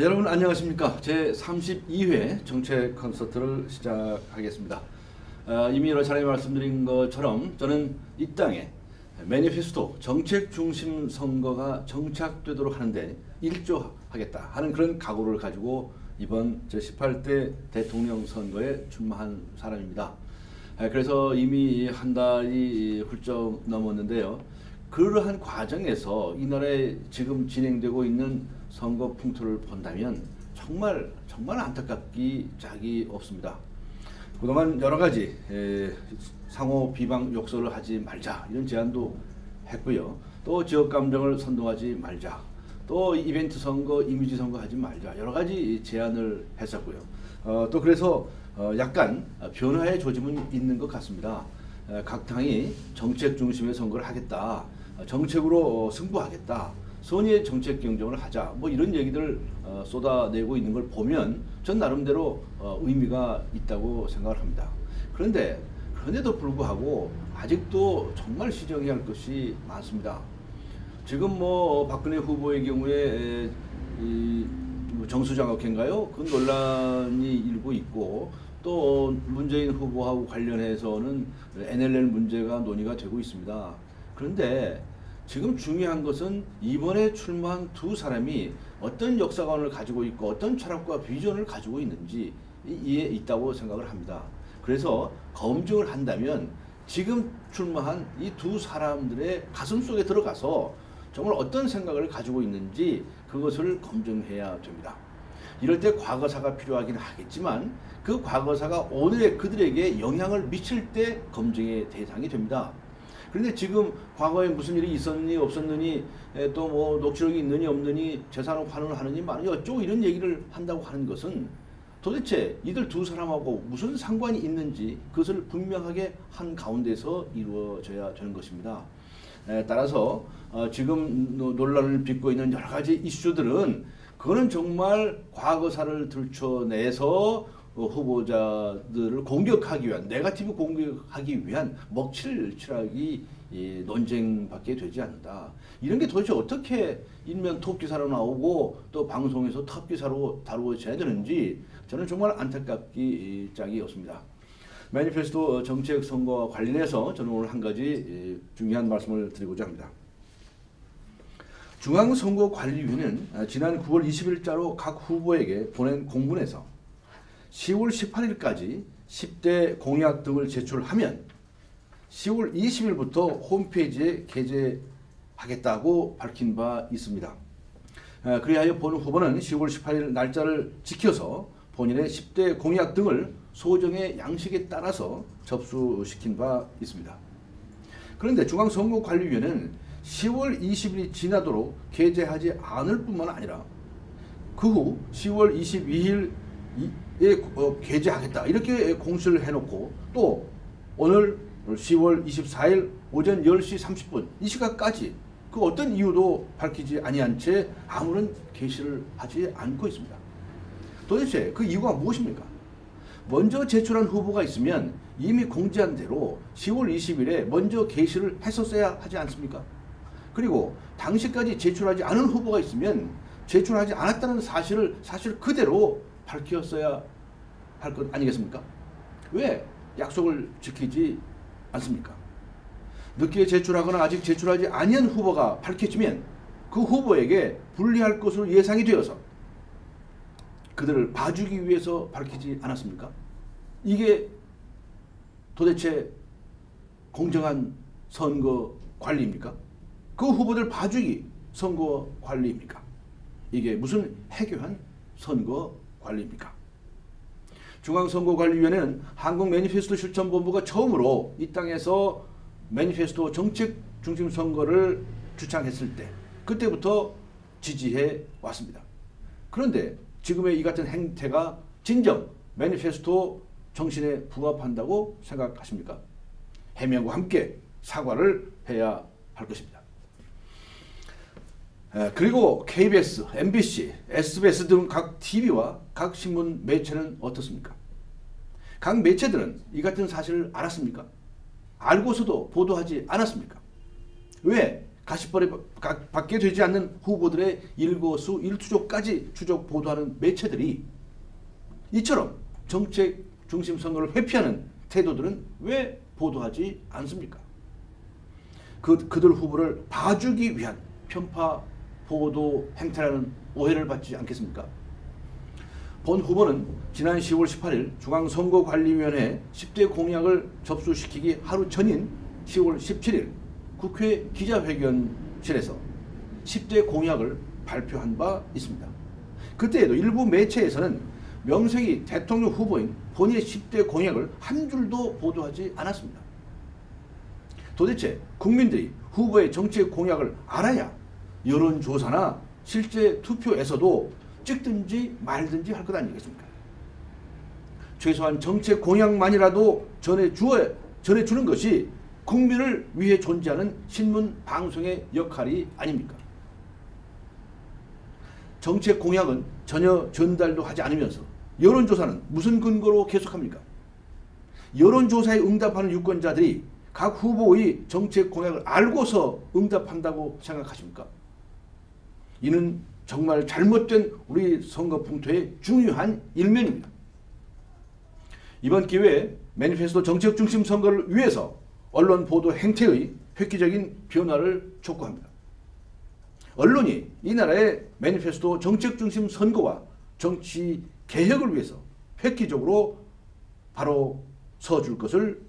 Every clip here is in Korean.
여러분 안녕하십니까. 제 32회 정책 콘서트를 시작하겠습니다. 이미 여러 차례 말씀드린 것처럼 저는 이 땅에 매니페스토 정책 중심 선거가 정착되도록 하는데 일조하겠다 하는 그런 각오를 가지고 이번 제18대 대통령 선거에 출마한 사람입니다. 그래서 이미 한 달이 훌쩍 넘었는데요. 그러한 과정에서 이 나라에 지금 진행되고 있는 선거 풍토를 본다면 정말 안타깝기 짝이 없습니다. 그동안 여러 가지 상호 비방 욕설을 하지 말자 이런 제안도 했고요. 또 지역 감정을 선동하지 말자, 또 이벤트 선거, 이미지 선거 하지 말자 여러 가지 제안을 했었고요. 또 그래서 약간 변화의 조짐은 있는 것 같습니다. 각 당이 정책 중심의 선거를 하겠다, 정책으로 승부하겠다, 선의의 정책 경쟁을 하자, 뭐 이런 얘기들 쏟아내고 있는 걸 보면 전 나름대로 의미가 있다고 생각을 합니다. 그런데도 불구하고 아직도 정말 시정해야 할 것이 많습니다. 지금 뭐 박근혜 후보의 경우에 정수장학회인가요? 그 논란이 일고 있고, 또 문재인 후보하고 관련해서는 NLL 문제가 논의가 되고 있습니다. 그런데 지금 중요한 것은 이번에 출마한 두 사람이 어떤 역사관을 가지고 있고 어떤 철학과 비전을 가지고 있는지 이에 있다고 생각을 합니다. 그래서 검증을 한다면 지금 출마한 이 두 사람들의 가슴속에 들어가서 정말 어떤 생각을 가지고 있는지 그것을 검증해야 됩니다. 이럴 때 과거사가 필요하긴 하겠지만 그 과거사가 오늘의 그들에게 영향을 미칠 때 검증의 대상이 됩니다. 그런데 지금 과거에 무슨 일이 있었니 없었느니, 또 뭐 녹취록이 있느니 없느니, 재산을 환원을 하느니 마느니 어쩌고 이런 얘기를 한다고 하는 것은 도대체 이들 두 사람하고 무슨 상관이 있는지 그것을 분명하게 한 가운데서 이루어져야 되는 것입니다. 따라서 지금 논란을 빚고 있는 여러 가지 이슈들은 그거는 정말 과거사를 들춰내서 후보자들을 공격하기 위한, 네거티브 공격하기 위한 먹칠을 칠하기 논쟁밖에 되지 않는다. 이런 게 도대체 어떻게 일면 톱기사로 나오고 또 방송에서 톱기사로 다루어져야 되는지 저는 정말 안타깝기 짝이 없습니다. 매니페스토 정책 선거와 관련해서 저는 오늘 한 가지 중요한 말씀을 드리고자 합니다. 중앙선거관리위원회는 지난 9월 20일자로 각 후보에게 보낸 공문에서 10월 18일까지 10대 공약 등을 제출하면 10월 20일부터 홈페이지에 게재하겠다고 밝힌 바 있습니다. 그리하여 본 후보는 10월 18일 날짜를 지켜서 본인의 10대 공약 등을 소정의 양식에 따라서 접수시킨 바 있습니다. 그런데 중앙선거관리위원회는 10월 20일이 지나도록 게재하지 않을 뿐만 아니라 그 후 10월 22일에 게재하겠다 이렇게 공시를 해놓고 또 오늘 10월 24일 오전 10시 30분 이 시각까지 그 어떤 이유도 밝히지 아니한 채 아무런 게시를 하지 않고 있습니다. 도대체 그 이유가 무엇입니까? 먼저 제출한 후보가 있으면 이미 공지한 대로 10월 20일에 먼저 게시를 했었어야 하지 않습니까? 그리고 당시까지 제출하지 않은 후보가 있으면 제출하지 않았다는 사실을 사실 그대로 밝혔어야 할 것 아니겠습니까? 왜 약속을 지키지 않습니까? 늦게 제출하거나 아직 제출하지 아니한 후보가 밝혀지면 그 후보에게 불리할 것으로 예상이 되어서 그들을 봐주기 위해서 밝히지 않았습니까? 이게 도대체 공정한 선거 관리입니까? 그 후보들 봐주기 선거 관리입니까? 이게 무슨 해교한 선거 관리입니까? 중앙선거관리위원회는 한국매니페스토 실천본부가 처음으로 이 땅에서 매니페스토 정책 중심 선거를 주창했을 때 그때부터 지지해 왔습니다. 그런데 지금의 이 같은 행태가 진정 매니페스토 정신에 부합한다고 생각하십니까? 해명과 함께 사과를 해야 할 것입니다. 그리고 KBS, MBC, SBS 등 각 TV와 각 신문 매체는 어떻습니까? 각 매체들은 이 같은 사실을 알았습니까? 알고서도 보도하지 않았습니까? 왜 가십벌이 받게 되지 않는 후보들의 일거수일투족까지 추적 보도하는 매체들이 이처럼 정책 중심 선거를 회피하는 태도들은 왜 보도하지 않습니까? 그들 후보를 봐주기 위한 편파 보도 행태라는 오해를 받지 않겠습니까? 본 후보는 지난 10월 18일 중앙선거관리위원회 10대 공약을 접수시키기 하루 전인 10월 17일 국회 기자회견실에서 10대 공약을 발표한 바 있습니다. 그때에도 일부 매체에서는 명색이 대통령 후보인 본인의 10대 공약을 한 줄도 보도하지 않았습니다. 도대체 국민들이 후보의 정책 공약을 알아야 여론조사나 실제 투표에서도 찍든지 말든지 할 것 아니겠습니까? 최소한 정책 공약만이라도 전해주는 것이 국민을 위해 존재하는 신문 방송의 역할이 아닙니까? 정책 공약은 전혀 전달도 하지 않으면서 여론조사는 무슨 근거로 계속합니까? 여론조사에 응답하는 유권자들이 각 후보의 정책 공약을 알고서 응답한다고 생각하십니까? 이는 정말 잘못된 우리 선거 풍토의 중요한 일면입니다. 이번 기회에 매니페스토 정책 중심 선거를 위해서 언론 보도 행태의 획기적인 변화를 촉구합니다. 언론이 이 나라의 매니페스토 정책 중심 선거와 정치 개혁을 위해서 획기적으로 바로 서줄 것을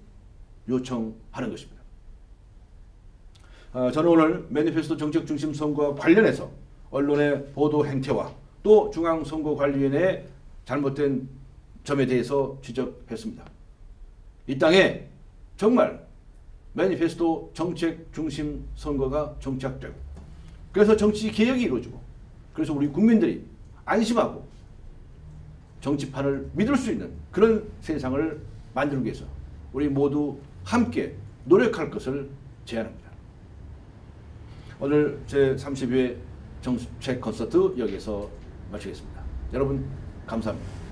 요청하는 것입니다. 저는 오늘 매니페스토 정책 중심 선거와 관련해서 언론의 보도 행태와 또 중앙선거관리위원회의 잘못된 점에 대해서 지적했습니다. 이 땅에 정말 매니페스토 정책 중심 선거가 정착되고 그래서 정치 개혁이 이루어지고 그래서 우리 국민들이 안심하고 정치판을 믿을 수 있는 그런 세상을 만들기 위해서 우리 모두 함께 노력할 것을 제안합니다. 오늘 제32회 정책 콘서트 여기서 마치겠습니다. 여러분 감사합니다.